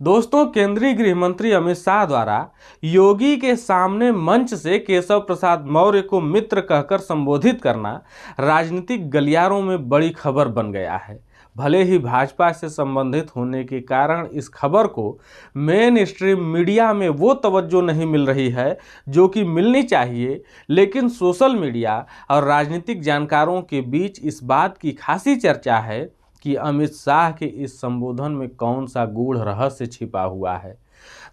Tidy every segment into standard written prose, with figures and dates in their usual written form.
दोस्तों, केंद्रीय गृह मंत्री अमित शाह द्वारा योगी के सामने मंच से केशव प्रसाद मौर्य को मित्र कहकर संबोधित करना राजनीतिक गलियारों में बड़ी खबर बन गया है। भले ही भाजपा से संबंधित होने के कारण इस खबर को मेन स्ट्रीम मीडिया में वो तवज्जो नहीं मिल रही है जो कि मिलनी चाहिए, लेकिन सोशल मीडिया और राजनीतिक जानकारों के बीच इस बात की खासी चर्चा है कि अमित शाह के इस संबोधन में कौन सा गूढ़ रहस्य छिपा हुआ है।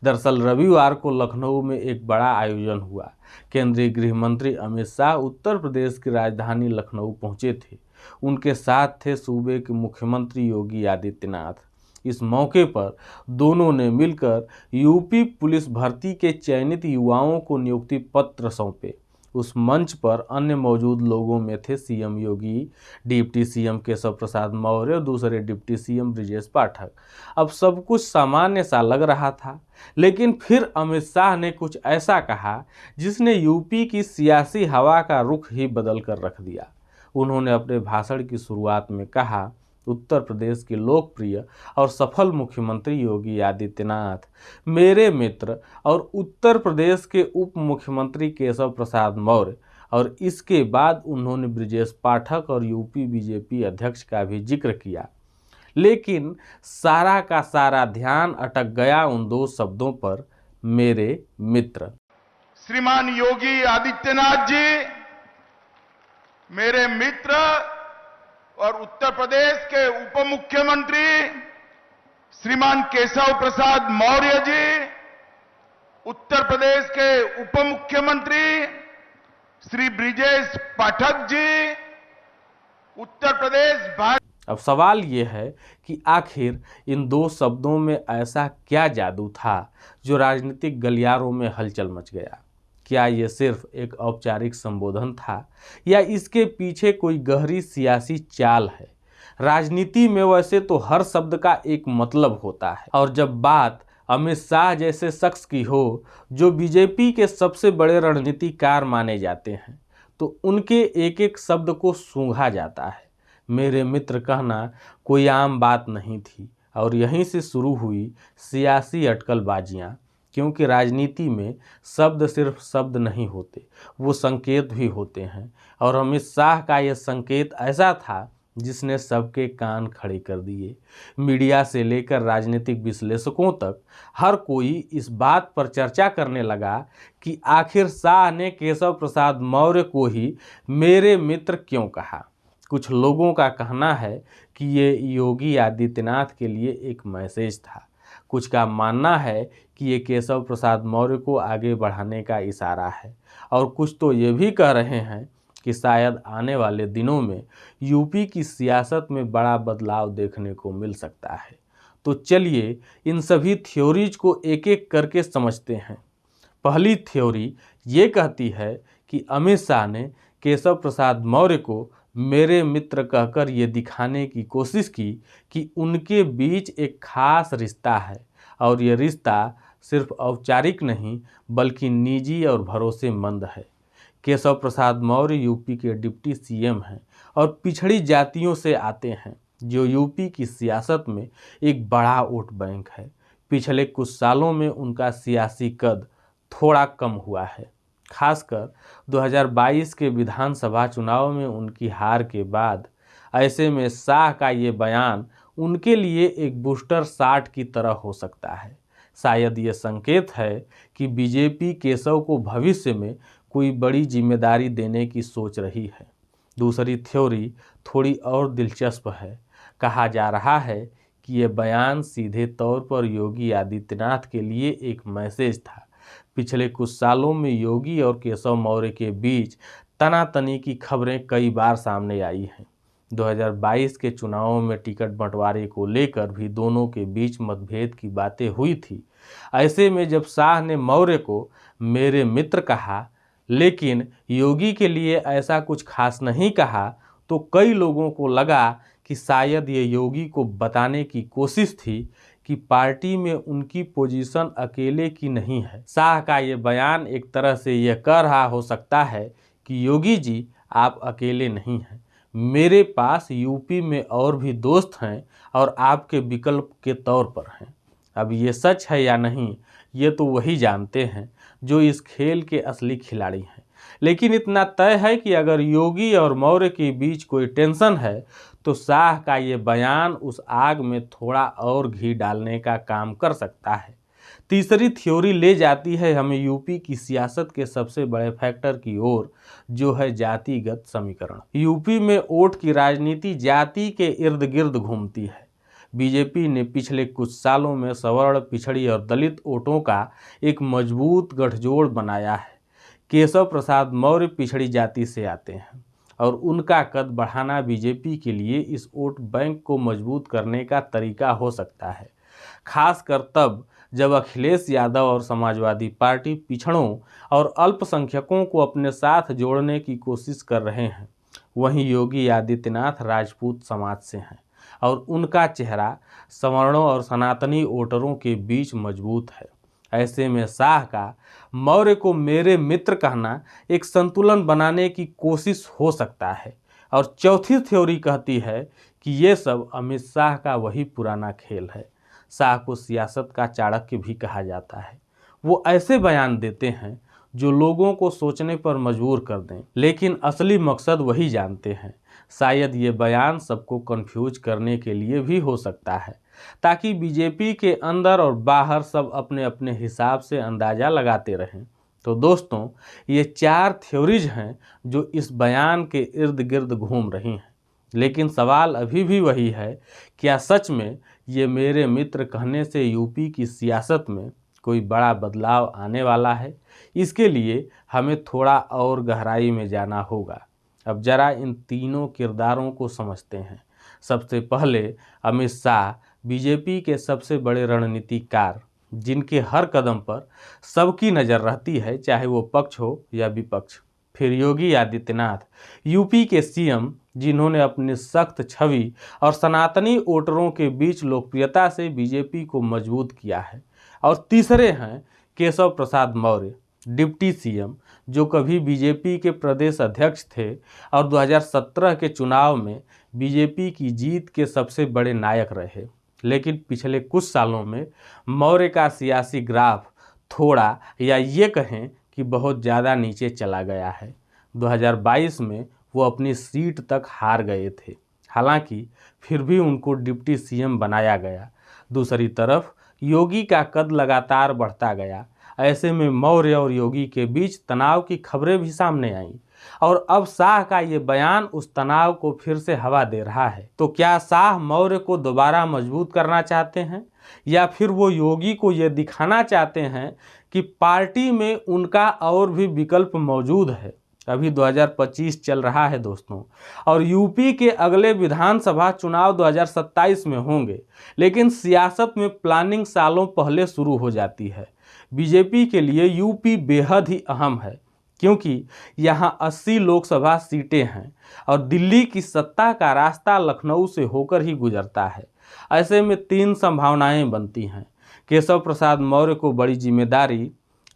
दरअसल रविवार को लखनऊ में एक बड़ा आयोजन हुआ। केंद्रीय गृह मंत्री अमित शाह उत्तर प्रदेश की राजधानी लखनऊ पहुंचे थे। उनके साथ थे सूबे के मुख्यमंत्री योगी आदित्यनाथ। इस मौके पर दोनों ने मिलकर यूपी पुलिस भर्ती के चयनित युवाओं को नियुक्ति पत्र सौंपे। उस मंच पर अन्य मौजूद लोगों में थे सीएम योगी, डिप्टी सीएम केशव प्रसाद मौर्य और दूसरे डिप्टी सीएम ब्रजेश पाठक। अब सब कुछ सामान्य सा लग रहा था, लेकिन फिर अमित शाह ने कुछ ऐसा कहा जिसने यूपी की सियासी हवा का रुख ही बदल कर रख दिया। उन्होंने अपने भाषण की शुरुआत में कहा, उत्तर प्रदेश के लोकप्रिय और सफल मुख्यमंत्री योगी आदित्यनाथ, मेरे मित्र और उत्तर प्रदेश के उप मुख्यमंत्री केशव प्रसाद मौर्य, और इसके बाद उन्होंने ब्रजेश पाठक और यूपी बीजेपी अध्यक्ष का भी जिक्र किया। लेकिन सारा का सारा ध्यान अटक गया उन दो शब्दों पर, मेरे मित्र। श्रीमान योगी आदित्यनाथ जी मेरे मित्र और उत्तर प्रदेश के उप मुख्यमंत्री श्रीमान केशव प्रसाद मौर्य जी, उत्तर प्रदेश के उप मुख्यमंत्री श्री ब्रजेश पाठक जी, उत्तर प्रदेश भाजपा। अब सवाल ये है कि आखिर इन दो शब्दों में ऐसा क्या जादू था जो राजनीतिक गलियारों में हलचल मच गया। क्या ये सिर्फ एक औपचारिक संबोधन था या इसके पीछे कोई गहरी सियासी चाल है। राजनीति में वैसे तो हर शब्द का एक मतलब होता है, और जब बात अमित शाह जैसे शख्स की हो जो बीजेपी के सबसे बड़े रणनीतिकार माने जाते हैं, तो उनके एक एक शब्द को सूंघा जाता है। मेरे मित्र कहना कोई आम बात नहीं थी, और यहीं से शुरू हुई सियासी अटकलबाजियाँ। क्योंकि राजनीति में शब्द सिर्फ शब्द नहीं होते, वो संकेत भी होते हैं, और अमित शाह का यह संकेत ऐसा था जिसने सबके कान खड़े कर दिए। मीडिया से लेकर राजनीतिक विश्लेषकों तक हर कोई इस बात पर चर्चा करने लगा कि आखिर शाह ने केशव प्रसाद मौर्य को ही मेरे मित्र क्यों कहा। कुछ लोगों का कहना है कि ये योगी आदित्यनाथ के लिए एक मैसेज था। कुछ का मानना है कि ये केशव प्रसाद मौर्य को आगे बढ़ाने का इशारा है, और कुछ तो ये भी कह रहे हैं कि शायद आने वाले दिनों में यूपी की सियासत में बड़ा बदलाव देखने को मिल सकता है। तो चलिए इन सभी थ्योरीज को एक एक करके समझते हैं। पहली थ्योरी ये कहती है कि अमित शाह ने केशव प्रसाद मौर्य को मेरे मित्र कहकर ये दिखाने की कोशिश की कि उनके बीच एक खास रिश्ता है, और ये रिश्ता सिर्फ औपचारिक नहीं बल्कि निजी और भरोसेमंद है। केशव प्रसाद मौर्य यूपी के डिप्टी सीएम हैं और पिछड़ी जातियों से आते हैं, जो यूपी की सियासत में एक बड़ा वोट बैंक है। पिछले कुछ सालों में उनका सियासी कद थोड़ा कम हुआ है, खासकर 2022 के विधानसभा चुनाव में उनकी हार के बाद। ऐसे में शाह का ये बयान उनके लिए एक बूस्टर शॉट की तरह हो सकता है। शायद ये संकेत है कि बीजेपी केशव को भविष्य में कोई बड़ी जिम्मेदारी देने की सोच रही है। दूसरी थ्योरी थोड़ी और दिलचस्प है। कहा जा रहा है कि ये बयान सीधे तौर पर योगी आदित्यनाथ के लिए एक मैसेज था। पिछले कुछ सालों में योगी और केशव मौर्य के बीच तनातनी की खबरें कई बार सामने आई हैं। 2022 के चुनावों में टिकट बंटवारे को लेकर भी दोनों के बीच मतभेद की बातें हुई थी। ऐसे में जब शाह ने मौर्य को मेरे मित्र कहा, लेकिन योगी के लिए ऐसा कुछ खास नहीं कहा, तो कई लोगों को लगा कि शायद ये योगी को बताने की कोशिश थी कि पार्टी में उनकी पोजीशन अकेले की नहीं है। शाह का ये बयान एक तरह से यह कह रहा हो सकता है कि योगी जी आप अकेले नहीं हैं, मेरे पास यूपी में और भी दोस्त हैं और आपके विकल्प के तौर पर हैं। अब ये सच है या नहीं, ये तो वही जानते हैं जो इस खेल के असली खिलाड़ी हैं। लेकिन इतना तय है कि अगर योगी और मौर्य के बीच कोई टेंशन है तो शाह का ये बयान उस आग में थोड़ा और घी डालने का काम कर सकता है। तीसरी थ्योरी ले जाती है हमें यूपी की सियासत के सबसे बड़े फैक्टर की ओर, जो है जातिगत समीकरण। यूपी में वोट की राजनीति जाति के इर्द गिर्द घूमती है। बीजेपी ने पिछले कुछ सालों में सवर्ण, पिछड़ी और दलित वोटों का एक मजबूत गठजोड़ बनाया है। केशव प्रसाद मौर्य पिछड़ी जाति से आते हैं और उनका कद बढ़ाना बीजेपी के लिए इस वोट बैंक को मजबूत करने का तरीका हो सकता है, खासकर तब जब अखिलेश यादव और समाजवादी पार्टी पिछड़ों और अल्पसंख्यकों को अपने साथ जोड़ने की कोशिश कर रहे हैं। वहीं योगी आदित्यनाथ राजपूत समाज से हैं और उनका चेहरा सवर्णों और सनातनी वोटरों के बीच मजबूत है। ऐसे में शाह का मौर्य को मेरे मित्र कहना एक संतुलन बनाने की कोशिश हो सकता है। और चौथी थ्योरी कहती है कि ये सब अमित शाह का वही पुराना खेल है। शाह को सियासत का चाणक्य भी कहा जाता है। वो ऐसे बयान देते हैं जो लोगों को सोचने पर मजबूर कर दें, लेकिन असली मकसद वही जानते हैं। शायद ये बयान सबको कंफ्यूज करने के लिए भी हो सकता है, ताकि बीजेपी के अंदर और बाहर सब अपने अपने हिसाब से अंदाज़ा लगाते रहें। तो दोस्तों, ये 4 थ्योरीज हैं जो इस बयान के इर्द गिर्द घूम रही हैं। लेकिन सवाल अभी भी वही है, क्या सच में ये मेरे मित्र कहने से यूपी की सियासत में कोई बड़ा बदलाव आने वाला है? इसके लिए हमें थोड़ा और गहराई में जाना होगा। अब जरा इन तीनों किरदारों को समझते हैं। सबसे पहले अमित शाह, बीजेपी के सबसे बड़े रणनीतिकार, जिनके हर कदम पर सबकी नज़र रहती है, चाहे वो पक्ष हो या विपक्ष। फिर योगी आदित्यनाथ, यूपी के सीएम, जिन्होंने अपनी सख्त छवि और सनातनी वोटरों के बीच लोकप्रियता से बीजेपी को मजबूत किया है। और तीसरे हैं केशव प्रसाद मौर्य, डिप्टी सीएम, जो कभी बीजेपी के प्रदेश अध्यक्ष थे और 2017 के चुनाव में बीजेपी की जीत के सबसे बड़े नायक रहे। लेकिन पिछले कुछ सालों में मौर्य का सियासी ग्राफ थोड़ा, या ये कहें कि बहुत ज़्यादा नीचे चला गया है। 2022 में वो अपनी सीट तक हार गए थे, हालांकि फिर भी उनको डिप्टी सीएम बनाया गया। दूसरी तरफ योगी का कद लगातार बढ़ता गया। ऐसे में मौर्य और योगी के बीच तनाव की खबरें भी सामने आईं और अब शाह का ये बयान उस तनाव को फिर से हवा दे रहा है। तो क्या शाह मौर्य को दोबारा मजबूत करना चाहते हैं, या फिर वो योगी को ये दिखाना चाहते हैं कि पार्टी में उनका और भी विकल्प मौजूद है? अभी 2025 चल रहा है दोस्तों, और यूपी के अगले विधानसभा चुनाव 2027 में होंगे। लेकिन सियासत में प्लानिंग सालों पहले शुरू हो जाती है। बीजेपी के लिए यूपी बेहद ही अहम है, क्योंकि यहाँ 80 लोकसभा सीटें हैं और दिल्ली की सत्ता का रास्ता लखनऊ से होकर ही गुजरता है। ऐसे में 3 संभावनाएं बनती हैं। केशव प्रसाद मौर्य को बड़ी जिम्मेदारी,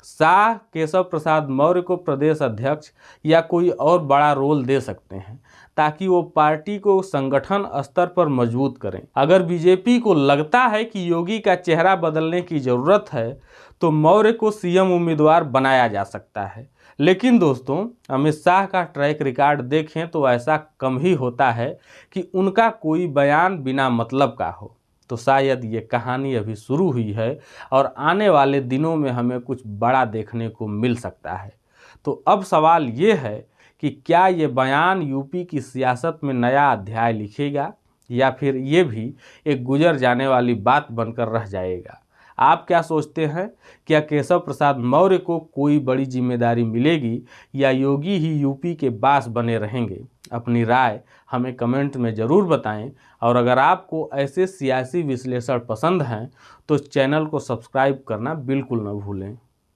शाह केशव प्रसाद मौर्य को प्रदेश अध्यक्ष या कोई और बड़ा रोल दे सकते हैं, ताकि वो पार्टी को संगठन स्तर पर मजबूत करें। अगर बीजेपी को लगता है कि योगी का चेहरा बदलने की ज़रूरत है, तो मौर्य को सीएम उम्मीदवार बनाया जा सकता है। लेकिन दोस्तों, अमित शाह का ट्रैक रिकॉर्ड देखें तो ऐसा कम ही होता है कि उनका कोई बयान बिना मतलब का हो। तो शायद ये कहानी अभी शुरू हुई है और आने वाले दिनों में हमें कुछ बड़ा देखने को मिल सकता है। तो अब सवाल ये है कि क्या ये बयान यूपी की सियासत में नया अध्याय लिखेगा, या फिर ये भी एक गुजर जाने वाली बात बनकर रह जाएगा? आप क्या सोचते हैं? क्या केशव प्रसाद मौर्य को कोई बड़ी जिम्मेदारी मिलेगी, या योगी ही यूपी के बास बने रहेंगे? अपनी राय हमें कमेंट में ज़रूर बताएं। और अगर आपको ऐसे सियासी विश्लेषण पसंद हैं तो चैनल को सब्सक्राइब करना बिल्कुल न भूलें।